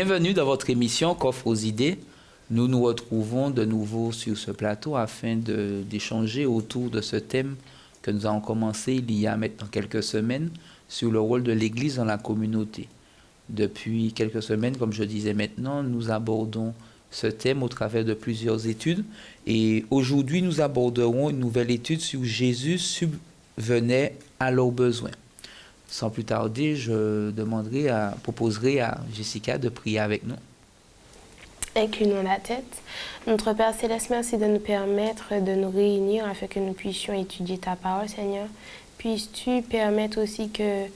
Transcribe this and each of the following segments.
Bienvenue dans votre émission Coffre aux idées. Nous nous retrouvons de nouveau sur ce plateau afin d'échanger autour de ce thème que nous avons commencé il y a maintenant quelques semaines sur le rôle de l'Église dans la communauté. Depuis quelques semaines, comme je disais maintenant, nous abordons ce thème au travers de plusieurs études et aujourd'hui nous aborderons une nouvelle étude sur Jésus subvenait à leurs besoins. Sans plus tarder, je proposerai à Jessica de prier avec nous. Inclinons la tête. Notre Père Céleste, merci de nous permettre de nous réunir afin que nous puissions étudier ta parole, Seigneur. Puisses-tu permettre aussi que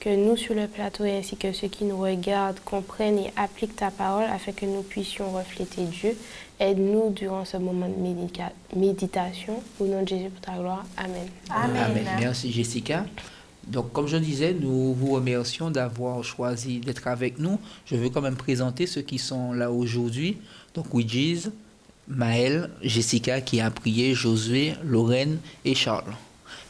nous sur le plateau ainsi que ceux qui nous regardent comprennent et appliquent ta parole afin que nous puissions refléter Dieu. Aide-nous durant ce moment de méditation. Au nom de Jésus pour ta gloire. Amen. Amen. Amen. Merci Jessica. Donc, comme je disais, nous vous remercions d'avoir choisi d'être avec nous. Je veux quand même présenter ceux qui sont là aujourd'hui. Donc, Ouijiz, Maël, Jessica qui a prié, Josué, Lorraine et Charles.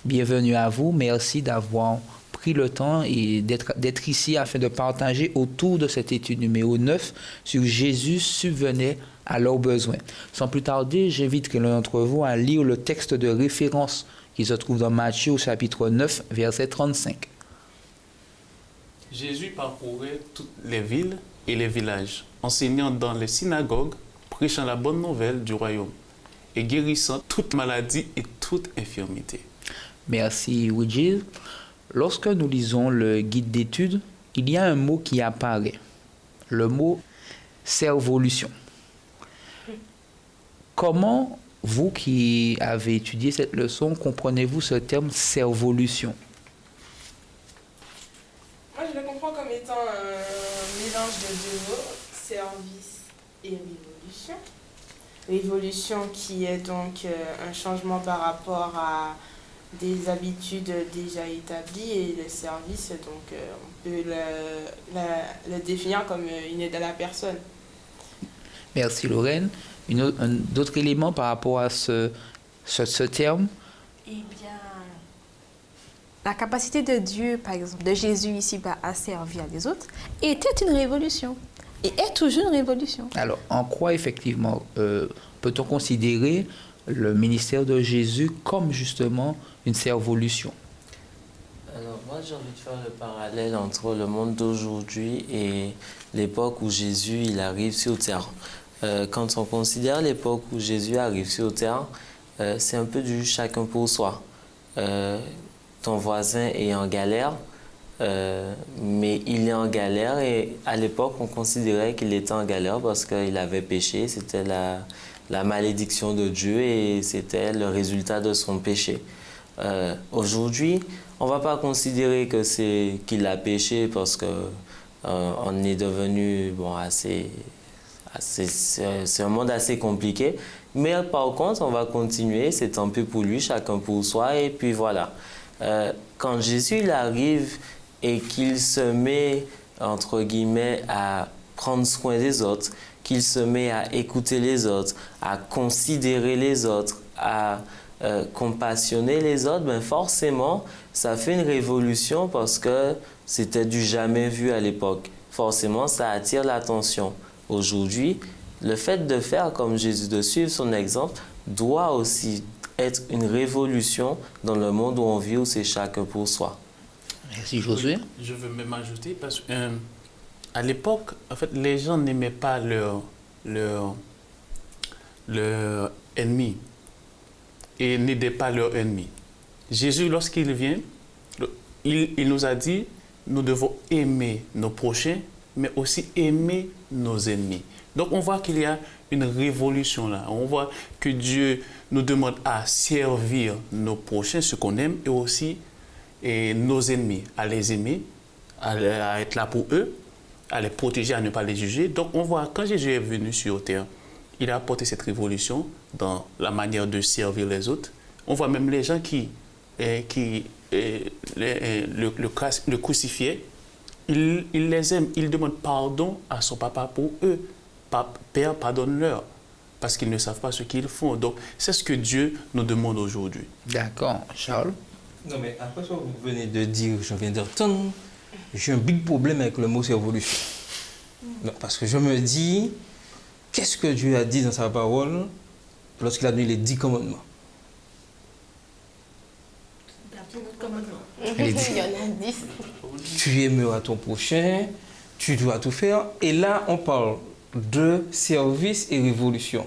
Bienvenue à vous. Merci d'avoir pris le temps et d'être ici afin de partager autour de cette étude numéro 9 sur Jésus subvenait à leurs besoins. Sans plus tarder, j'invite l'un d'entre vous à lire le texte de référence qui se trouve dans Matthieu au chapitre 9, verset 35. Jésus parcourait toutes les villes et les villages, enseignant dans les synagogues, prêchant la bonne nouvelle du royaume et guérissant toute maladie et toute infirmité. Merci, Ouijiz. Lorsque nous lisons le guide d'études, il y a un mot qui apparaît, le mot « servolution ». Comment vous qui avez étudié cette leçon, comprenez-vous ce terme « servolution » ? Moi, je le comprends comme étant un mélange de deux mots, service et révolution. Révolution qui est donc un changement par rapport à des habitudes déjà établies et le service, donc on peut le définir comme une aide à la personne. Merci Lorraine. D'autres éléments par rapport à ce terme? Eh bien, la capacité de Dieu, par exemple, de Jésus ici-bas à servir les autres, était une révolution. Et est toujours une révolution. Alors, en quoi effectivement peut-on considérer le ministère de Jésus comme justement une servolution? Alors moi j'ai envie de faire le parallèle entre le monde d'aujourd'hui et l'époque où Jésus il arrive sur terre. Quand on considère l'époque où Jésus arrive sur terre, c'est un peu du chacun pour soi. Ton voisin est en galère, mais il est en galère et à l'époque on considérait qu'il était en galère parce qu'il avait péché, c'était la malédiction de Dieu et c'était le résultat de son péché. Aujourd'hui, on ne va pas considérer que c'est qu'il a péché parce que on est devenu c'est un monde assez compliqué. Mais par contre, on va continuer, c'est tant pis pour lui, chacun pour soi et puis voilà. Quand Jésus il arrive et qu'il se met entre guillemets à prendre soin des autres, qu'il se met à écouter les autres, à considérer les autres, à compassionner les autres, ben forcément, ça fait une révolution parce que c'était du jamais vu à l'époque. Forcément, ça attire l'attention. Aujourd'hui, le fait de faire comme Jésus, de suivre son exemple, doit aussi être une révolution dans le monde où on vit, où c'est chacun pour soi. Merci Josué. Je veux même ajouter parce que à l'époque, en fait, les gens n'aimaient pas leur ennemi et n'aidaient pas leur ennemi. Jésus, lorsqu'il vient, il nous a dit, nous devons aimer nos prochains, mais aussi aimer nos ennemis. Donc on voit qu'il y a une révolution là. On voit que Dieu nous demande à servir nos prochains, ceux qu'on aime, et aussi nos ennemis, à les aimer, à être là pour eux, à les protéger, à ne pas les juger. Donc on voit, quand Jésus est venu sur terre, il a apporté cette révolution dans la manière de servir les autres. On voit même les gens qui le crucifiaient, il les aime, il demande pardon à son papa pour eux. Père, pardonne-leur, parce qu'ils ne savent pas ce qu'ils font. Donc, c'est ce que Dieu nous demande aujourd'hui. D'accord. Charles? Non, mais après ça, vous venez de dire, je viens d'entendre, j'ai un big problème avec le mot servolution. Non, parce que je me dis, qu'est-ce que Dieu a dit dans sa parole lorsqu'il a donné les 10 commandements? Il y en a 10. Tu aimeras ton prochain, tu dois tout faire. Et là, on parle de service et révolution.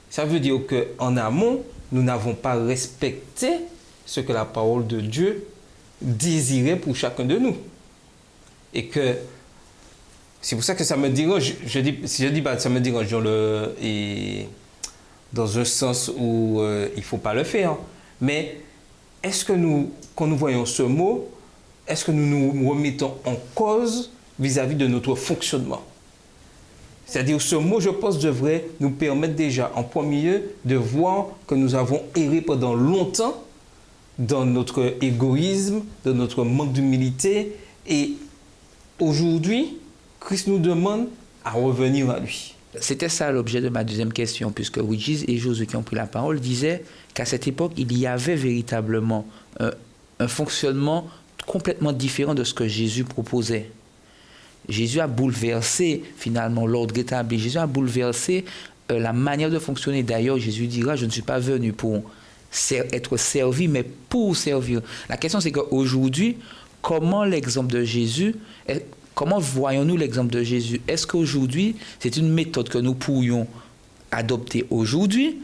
Ça veut dire qu'en amont, nous n'avons pas respecté ce que la parole de Dieu désirait pour chacun de nous. Et que c'est pour ça que ça me dérange. Si je dis pas ça me dérange dans un sens où il ne faut pas le faire. Mais est-ce que quand nous voyons ce mot, est-ce que nous nous remettons en cause vis-à-vis de notre fonctionnement? C'est-à-dire ce mot, je pense, devrait nous permettre déjà, en premier lieu, de voir que nous avons erré pendant longtemps dans notre égoïsme, dans notre manque d'humilité. Et aujourd'hui, Christ nous demande à revenir à lui. C'était ça l'objet de ma deuxième question, puisque Ouidjiz et Josué qui ont pris la parole disaient qu'à cette époque, il y avait véritablement un fonctionnement complètement différent de ce que Jésus proposait. Jésus a bouleversé finalement l'ordre établi. Jésus a bouleversé la manière de fonctionner. D'ailleurs, Jésus dira, je ne suis pas venu pour être servi, mais pour servir. La question, c'est qu'aujourd'hui, comment l'exemple de Jésus, comment voyons-nous l'exemple de Jésus? Est-ce qu'aujourd'hui, c'est une méthode que nous pourrions adopter aujourd'hui?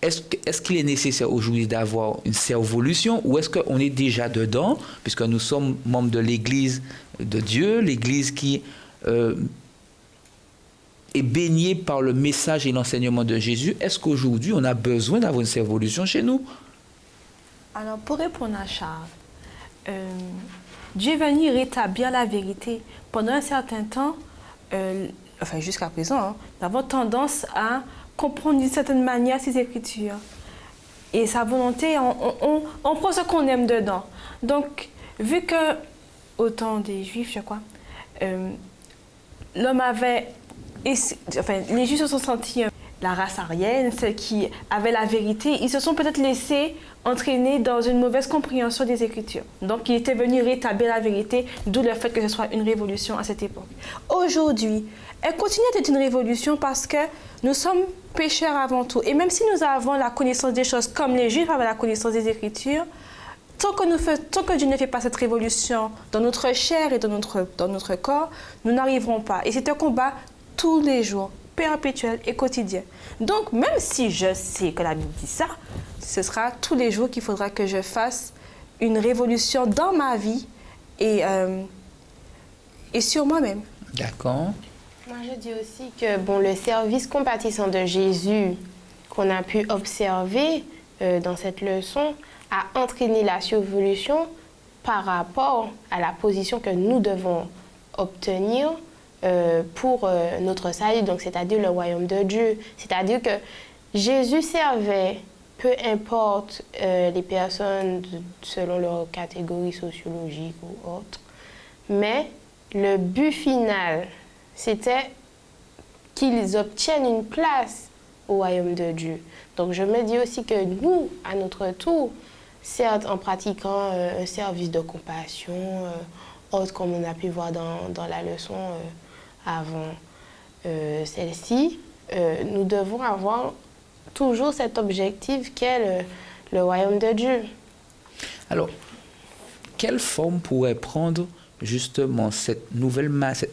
Est-ce qu'il est nécessaire aujourd'hui d'avoir une servolution ou est-ce qu'on est déjà dedans, puisque nous sommes membres de l'Église de Dieu, l'Église qui est baignée par le message et l'enseignement de Jésus? Est-ce qu'aujourd'hui, on a besoin d'avoir une servolution chez nous? Alors, pour répondre à Charles, Dieu est venu rétablir la vérité. Pendant un certain temps, enfin jusqu'à présent, nous avons tendance à comprendre d'une certaine manière ses Écritures. Et sa volonté, on prend ce qu'on aime dedans. Donc, vu que, au temps des Juifs, je crois, l'homme avait... Enfin, les Juifs se sont sentis la race aryenne, celle qui avait la vérité. Ils se sont peut-être laissés entraîner dans une mauvaise compréhension des Écritures. Donc, il était venu rétablir la vérité, d'où le fait que ce soit une révolution à cette époque. Aujourd'hui, elle continue d'être une révolution parce que nous sommes pécheurs avant tout. Et même si nous avons la connaissance des choses comme les Juifs avaient la connaissance des Écritures, tant que Dieu ne fait pas cette révolution dans notre chair et dans notre corps, nous n'arriverons pas. Et c'est un combat tous les jours, perpétuel et quotidien. Donc, même si je sais que la Bible dit ça, ce sera tous les jours qu'il faudra que je fasse une révolution dans ma vie et sur moi-même. D'accord. Moi, je dis aussi que le service compatissant de Jésus qu'on a pu observer dans cette leçon a entraîné la survolution par rapport à la position que nous devons obtenir pour notre salut, donc c'est-à-dire le royaume de Dieu. C'est-à-dire que Jésus servait, peu importe les personnes selon leur catégorie sociologique ou autre, mais le but final, c'était qu'ils obtiennent une place au royaume de Dieu. Donc je me dis aussi que nous, à notre tour, certes en pratiquant un service de compassion, autre comme on a pu voir dans la leçon avant celle-ci, nous devons avoir toujours cet objectif qu'est le royaume de Dieu. Alors, quelle forme pourrait prendre justement cette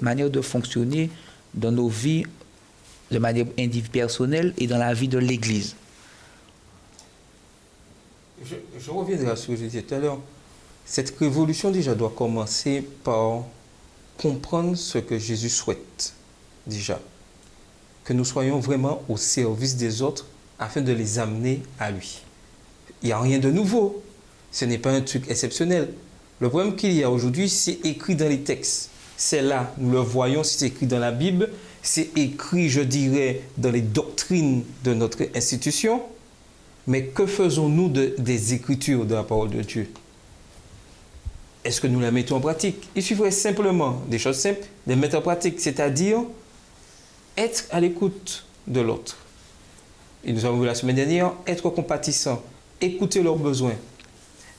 manière de fonctionner dans nos vies de manière personnelle et dans la vie de l'Église? Je reviendrai à ce que je disais tout à l'heure. Cette révolution déjà doit commencer par comprendre ce que Jésus souhaite déjà. Que nous soyons vraiment au service des autres afin de les amener à lui. Il n'y a rien de nouveau. Ce n'est pas un truc exceptionnel. Le problème qu'il y a aujourd'hui, c'est écrit dans les textes. C'est là, nous le voyons, c'est écrit dans la Bible, c'est écrit, je dirais, dans les doctrines de notre institution. Mais que faisons-nous des Écritures de la parole de Dieu? Est-ce que nous la mettons en pratique? Il suffirait simplement, des choses simples, de les mettre en pratique, c'est-à-dire être à l'écoute de l'autre. Et nous avons vu la semaine dernière, être compatissant, écouter leurs besoins.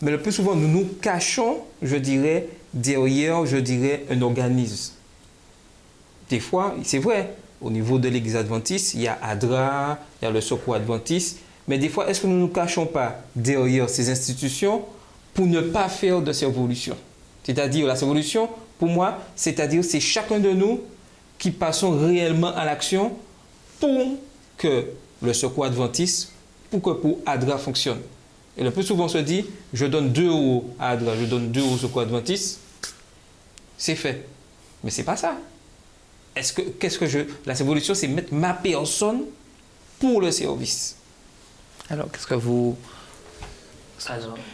Mais le plus souvent, nous nous cachons, je dirais, derrière, un organisme. des fois, c'est vrai, au niveau de l'église adventiste, il y a ADRA, il y a le Secours adventiste, mais des fois, est-ce que nous ne nous cachons pas derrière ces institutions pour ne pas faire de révolution? C'est-à-dire, la révolution, pour moi, c'est-à-dire c'est chacun de nous qui passons réellement à l'action pour que le Secours adventiste, pour ADRA fonctionne. Et le plus souvent, on se dit, je donne 2 € à ADRA, je donne 2 € au Secours adventiste, c'est fait. Mais c'est pas ça. La révolution, c'est mettre ma personne pour le service. Alors, qu'est-ce que vous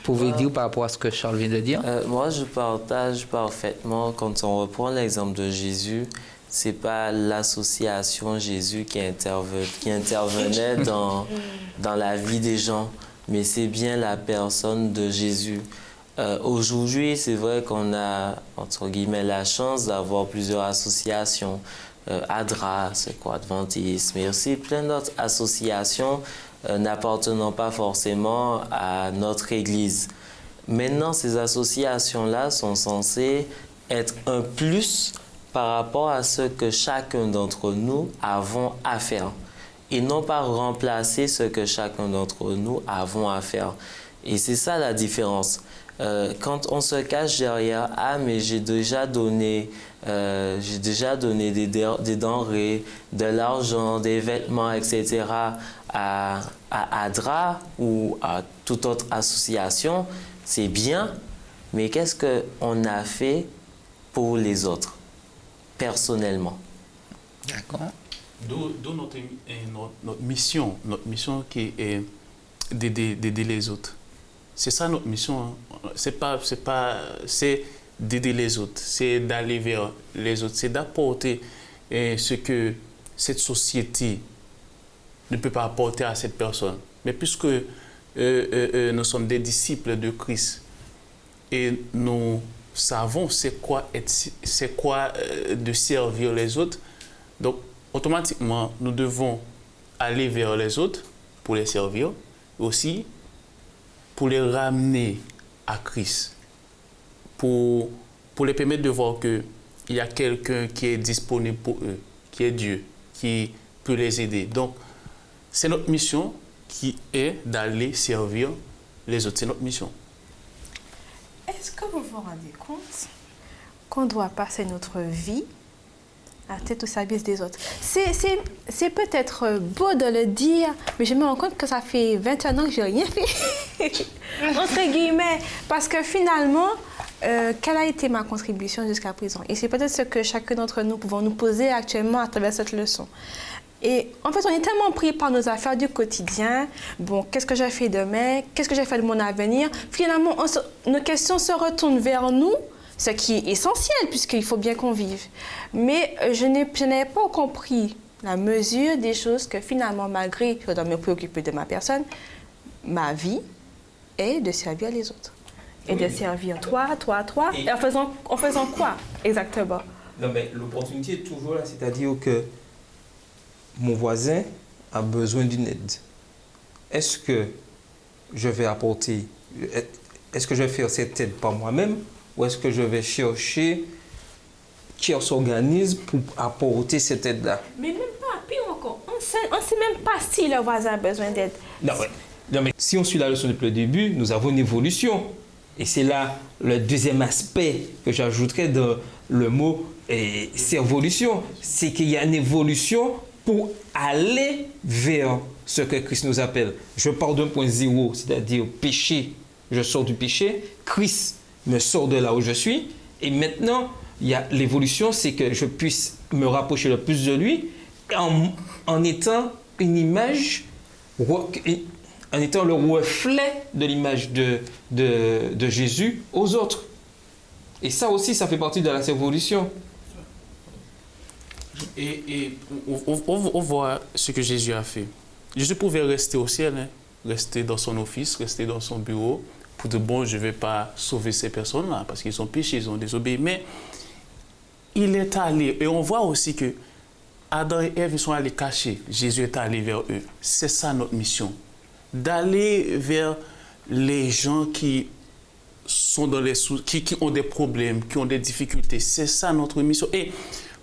pouvez dire par rapport à ce que Charles vient de dire? Moi, je partage parfaitement. Quand on reprend l'exemple de Jésus, c'est pas l'association Jésus qui intervenait dans la vie des gens, mais c'est bien la personne de Jésus. Aujourd'hui, c'est vrai qu'on a, entre guillemets, la chance d'avoir plusieurs associations, ADRA, Secours adventiste, mais aussi plein d'autres associations n'appartenant pas forcément à notre Église. Maintenant, ces associations-là sont censées être un plus par rapport à ce que chacun d'entre nous avons à faire et non pas remplacer ce que chacun d'entre nous avons à faire. Et c'est ça la différence. Quand on se cache derrière « Ah, mais j'ai déjà donné des denrées, de l'argent, des vêtements, etc. à ADRA ou à toute autre association », c'est bien, mais qu'est-ce qu'on a fait pour les autres, personnellement? D'accord. D'où notre mission qui est d'aider les autres. C'est ça notre mission. C'est d'aider les autres, c'est d'aller vers les autres, c'est d'apporter ce que cette société ne peut pas apporter à cette personne. Mais puisque nous sommes des disciples de Christ et nous savons c'est quoi de servir les autres, donc automatiquement nous devons aller vers les autres pour les servir, aussi pour les ramener à Christ, pour les permettre de voir qu'il y a quelqu'un qui est disponible pour eux, qui est Dieu, qui peut les aider. Donc, c'est notre mission qui est d'aller servir les autres. C'est notre mission. Est-ce que vous vous rendez compte qu'on doit passer notre vie à tête au service des autres? C'est peut-être beau de le dire, mais je me rends compte que ça fait 21 ans que je n'ai rien fait, entre guillemets, parce que finalement, quelle a été ma contribution jusqu'à présent? Et c'est peut-être ce que chacun d'entre nous pouvons nous poser actuellement à travers cette leçon. Et en fait, on est tellement pris par nos affaires du quotidien. Bon, qu'est-ce que j'ai fait demain? Qu'est-ce que j'ai fait de mon avenir? Finalement, nos questions se retournent vers nous, ce qui est essentiel puisqu'il faut bien qu'on vive. Mais je n'avais pas compris la mesure des choses que finalement, malgré que je dois me préoccuper de ma personne, ma vie est de servir les autres. Et de servir toi. Et en faisant quoi exactement? Non, mais l'opportunité est toujours là, c'est-à-dire que mon voisin a besoin d'une aide. Est-ce que je vais faire cette aide par moi-même ou est-ce que je vais chercher qui s'organise pour apporter cette aide-là? Mais même pas, pire encore, on ne sait même pas si le voisin a besoin d'aide. Non, mais si on suit la leçon depuis le début, nous avons une évolution. Et c'est là le deuxième aspect que j'ajouterais dans le mot servolution. C'est qu'il y a une évolution pour aller vers ce que Christ nous appelle. Je pars d'un point zéro, c'est-à-dire péché, je sors du péché, Christ me sort de là où je suis, et maintenant, il y a l'évolution, c'est que je puisse me rapprocher le plus de lui en étant une image, en étant le reflet de l'image de Jésus aux autres. Et ça aussi, ça fait partie de la évolution. Et on voit ce que Jésus a fait. Jésus pouvait rester au ciel, rester dans son office, rester dans son bureau, pour dire, bon, je ne vais pas sauver ces personnes-là, parce qu'ils ont péché, ils ont désobéi. Mais il est allé, et on voit aussi que Adam et Ève, ils sont allés cacher. Jésus est allé vers eux. C'est ça notre mission. D'aller vers les gens qui sont qui ont des problèmes, qui ont des difficultés. C'est ça notre mission. Et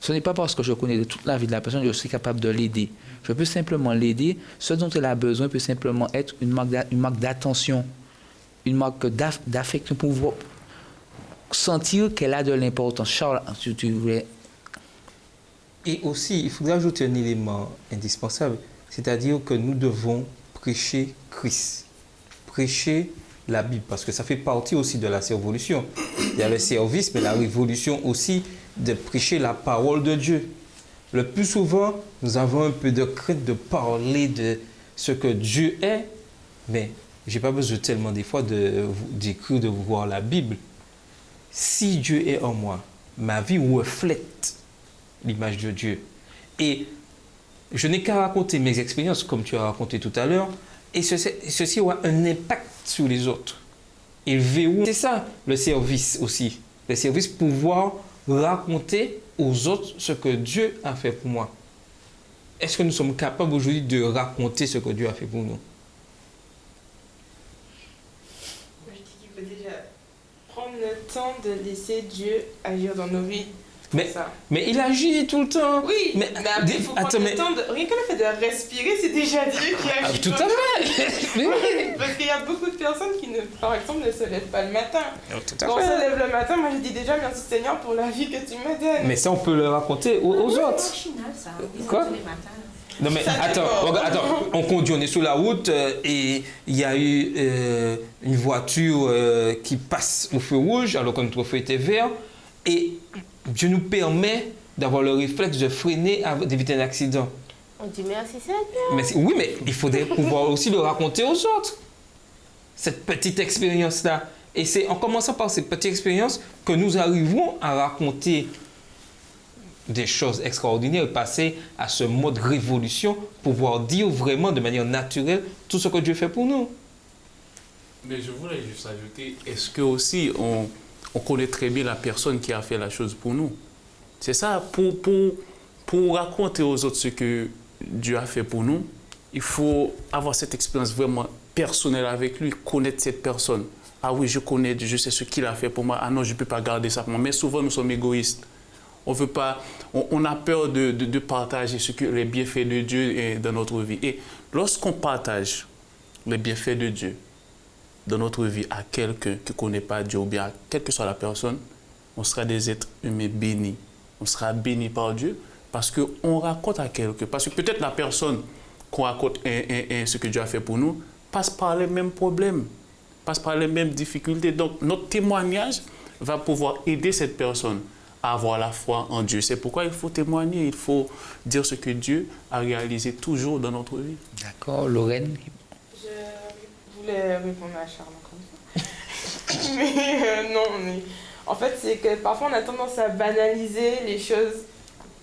Ce n'est pas parce que je connais toute la vie de la personne que je suis capable de l'aider. Je peux simplement l'aider. Ce dont elle a besoin peut simplement être une marque d'attention, une marque d'affection pour pouvoir sentir qu'elle a de l'importance. Charles, tu voulais... Et aussi, il faudrait ajouter un élément indispensable, c'est-à-dire que nous devons prêcher Christ, prêcher la Bible, parce que ça fait partie aussi de la révolution. Il y a le service, mais la révolution aussi de prêcher la parole de Dieu. Le plus souvent, nous avons un peu de crainte de parler de ce que Dieu est, mais je n'ai pas besoin tellement des fois d'écrire, de voir la Bible. Si Dieu est en moi, ma vie reflète l'image de Dieu. Et je n'ai qu'à raconter mes expériences, comme tu as raconté tout à l'heure, et ceci aura un impact sur les autres. Ils verront. C'est ça, le service aussi. Le service, pouvoir raconter aux autres ce que Dieu a fait pour moi. Est-ce que nous sommes capables aujourd'hui de raconter ce que Dieu a fait pour nous? Je dis qu'il faut déjà prendre le temps de laisser Dieu agir dans nos vies. Mais il agit tout le temps. Oui, mais après, il faut prendre le temps de... Rien que le fait de respirer, c'est déjà Dieu qui agit. Tout à fait. Oui. Parce qu'il y a beaucoup de personnes qui, par exemple, ne se lèvent pas le matin. Tout à Quand on fait. se lève le matin, moi je dis déjà merci Seigneur pour la vie que tu me donnes. Mais ça, on peut le raconter aux autres. Ça, Quoi? tous les matins. Non mais attends, on conduit, on est sur la route et il y a eu une voiture qui passe au feu rouge alors que notre feu était vert et Dieu nous permet d'avoir le réflexe de freiner, d'éviter un accident. On dit merci Seigneur. Oui, mais il faudrait pouvoir aussi le raconter aux autres, cette petite expérience-là. Et c'est en commençant par cette petite expérience que nous arrivons à raconter des choses extraordinaires et passer à ce mode révolution, pouvoir dire vraiment de manière naturelle tout ce que Dieu fait pour nous. Mais je voulais juste ajouter, est-ce que aussi on connaît très bien la personne qui a fait la chose pour nous? C'est ça, pour raconter aux autres ce que Dieu a fait pour nous, il faut avoir cette expérience vraiment personnelle avec lui, connaître cette personne. Ah oui, je connais Dieu, je sais ce qu'il a fait pour moi. Ah non, je ne peux pas garder ça pour moi. Mais souvent, nous sommes égoïstes. On veut pas, on a peur de partager les bienfaits de Dieu dans notre vie. Et lorsqu'on partage les bienfaits de Dieu dans notre vie à quelqu'un qui ne connaît pas Dieu ou bien à quelle que soit la personne, on sera des êtres humains bénis. On sera bénis par Dieu parce qu'on raconte à quelqu'un. Parce que peut-être la personne qu'on raconte ce que Dieu a fait pour nous passe par les mêmes problèmes, passe par les mêmes difficultés. Donc notre témoignage va pouvoir aider cette personne à avoir la foi en Dieu. C'est pourquoi il faut témoigner, il faut dire ce que Dieu a réalisé toujours dans notre vie. D'accord, Lorraine? Je voulais répondre à Charles comme ça. Mais non, mais en fait, c'est que parfois on a tendance à banaliser les choses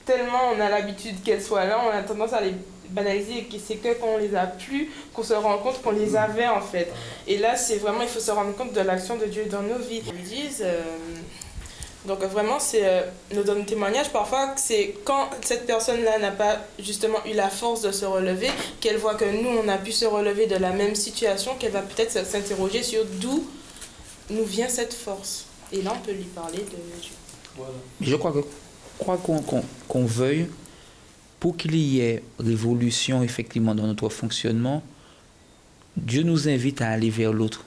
tellement on a l'habitude qu'elles soient là, on a tendance à les banaliser et c'est que quand on les a plus qu'on se rend compte qu'on les avait en fait. Et là, c'est vraiment, il faut se rendre compte de l'action de Dieu dans nos vies. Ils disent... Donc vraiment, c'est nous donne un témoignage parfois, c'est quand cette personne-là n'a pas justement eu la force de se relever, qu'elle voit que nous, on a pu se relever de la même situation, qu'elle va peut-être s'interroger sur d'où nous vient cette force. Et là, on peut lui parler de Dieu. Voilà. Je crois qu'on veuille, pour qu'il y ait révolution effectivement dans notre fonctionnement, Dieu nous invite à aller vers l'autre.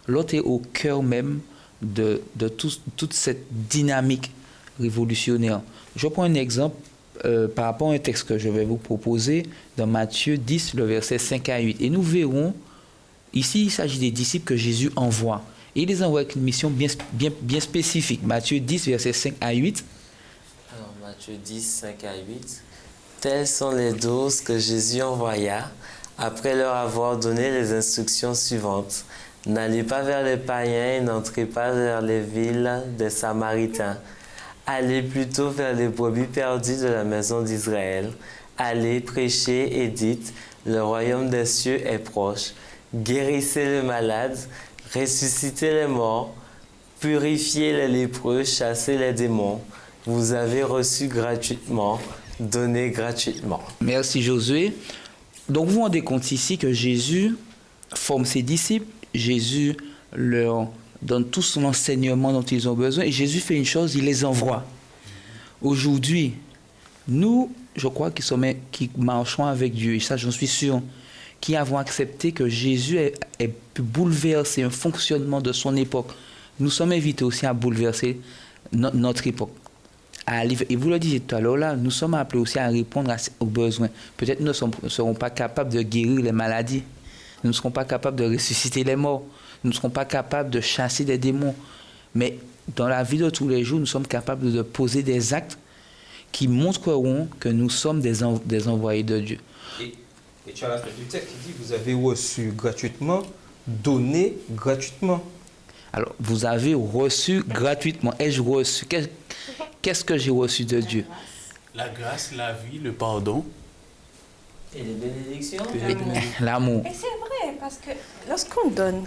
L'autre est au cœur même de toute cette dynamique révolutionnaire. Je prends un exemple par rapport à un texte que je vais vous proposer dans Matthieu 10, le verset 5 à 8. Et nous verrons, ici il s'agit des disciples que Jésus envoie. Et il les envoie avec une mission bien spécifique. Matthieu 10, verset 5 à 8. Alors, Matthieu 10, 5 à 8. Telles sont les 12 que Jésus envoya après leur avoir donné les instructions suivantes. N'allez pas vers les païens et n'entrez pas vers les villes des Samaritains. Allez plutôt vers les brebis perdues de la maison d'Israël. Allez prêcher et dites, le royaume des cieux est proche. Guérissez les malades, ressuscitez les morts, purifiez les lépreux, chassez les démons. Vous avez reçu gratuitement, donnez gratuitement. Merci Josué. Donc vous vous rendez compte ici que Jésus forme ses disciples. Jésus leur donne tout son enseignement dont ils ont besoin et Jésus fait une chose, il les envoie. Aujourd'hui, nous, je crois qui marchons avec Dieu, et ça j'en suis sûr, qui avons accepté que Jésus ait pu bouleverser un fonctionnement de son époque. Nous sommes invités aussi à bouleverser notre époque. Et vous le disiez tout à l'heure, là, nous sommes appelés aussi à répondre aux besoins. Peut-être nous ne serons pas capables de guérir les maladies. Nous ne serons pas capables de ressusciter les morts. Nous ne serons pas capables de chasser des démons. Mais dans la vie de tous les jours, nous sommes capables de poser des actes qui montreront que nous sommes des envoyés de Dieu. Et tu as la fin du texte qui dit, vous avez reçu gratuitement, donné gratuitement. Alors, vous avez reçu gratuitement. Ai-je reçu? Qu'est-ce que j'ai reçu de Dieu? La grâce, la vie, le pardon. Et les bénédictions. L'amour. Et c'est vrai, parce que lorsqu'on donne,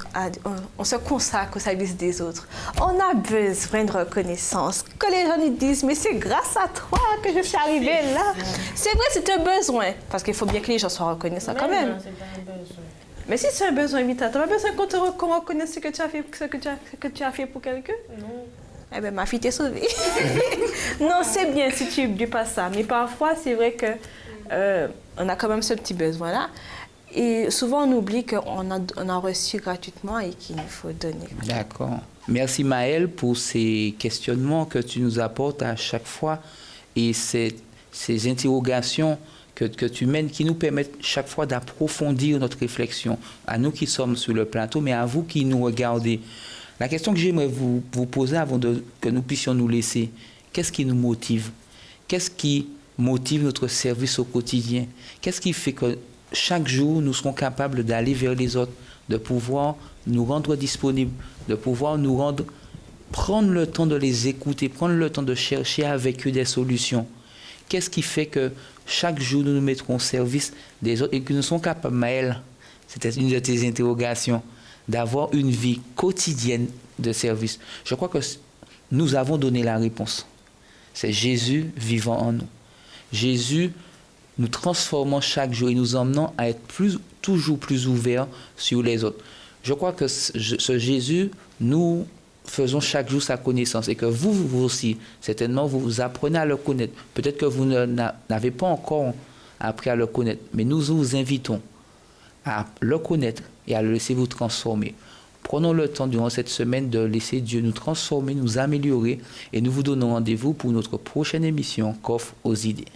on se consacre au service des autres, on a besoin de reconnaissance. Que les gens nous disent, mais c'est grâce à toi que je suis arrivée là. C'est vrai, c'est un besoin, parce qu'il faut bien que les gens soient reconnaissants quand même. Non, c'est pas un besoin. Mais si c'est un besoin vital, tu n'as pas besoin qu'on reconnaisse ce que tu as fait, que tu as fait pour quelqu'un? Non. Eh bien, ma fille t'est sauvée. Non, c'est bien si tu n'oublies pas ça. Mais parfois, c'est vrai que on a quand même ce petit besoin-là. Et souvent, on oublie qu'on a reçu gratuitement et qu'il nous faut donner. D'accord. Merci Maëlle pour ces questionnements que tu nous apportes à chaque fois et ces interrogations que tu mènes qui nous permettent chaque fois d'approfondir notre réflexion. À nous qui sommes sur le plateau, mais à vous qui nous regardez. La question que j'aimerais vous poser avant que nous puissions nous laisser, qu'est-ce qui nous motive? Qu'est-ce qui motive notre service au quotidien? Qu'est-ce qui fait que chaque jour, nous serons capables d'aller vers les autres, de pouvoir nous rendre disponibles, de pouvoir prendre le temps de les écouter, prendre le temps de chercher avec eux des solutions? Qu'est-ce qui fait que chaque jour, nous nous mettrons au service des autres et que nous sommes capables, Maëlle, c'était une de tes interrogations, d'avoir une vie quotidienne de service? Je crois que nous avons donné la réponse. C'est Jésus vivant en nous. Jésus nous transformant chaque jour et nous emmenant à être toujours plus ouverts sur les autres. Je crois que ce Jésus, nous faisons chaque jour sa connaissance et que vous aussi, certainement, vous apprenez à le connaître. Peut-être que vous n'avez pas encore appris à le connaître, mais nous vous invitons à le connaître et à le laisser vous transformer. Prenons le temps durant cette semaine de laisser Dieu nous transformer, nous améliorer et nous vous donnons rendez-vous pour notre prochaine émission Coffre aux idées.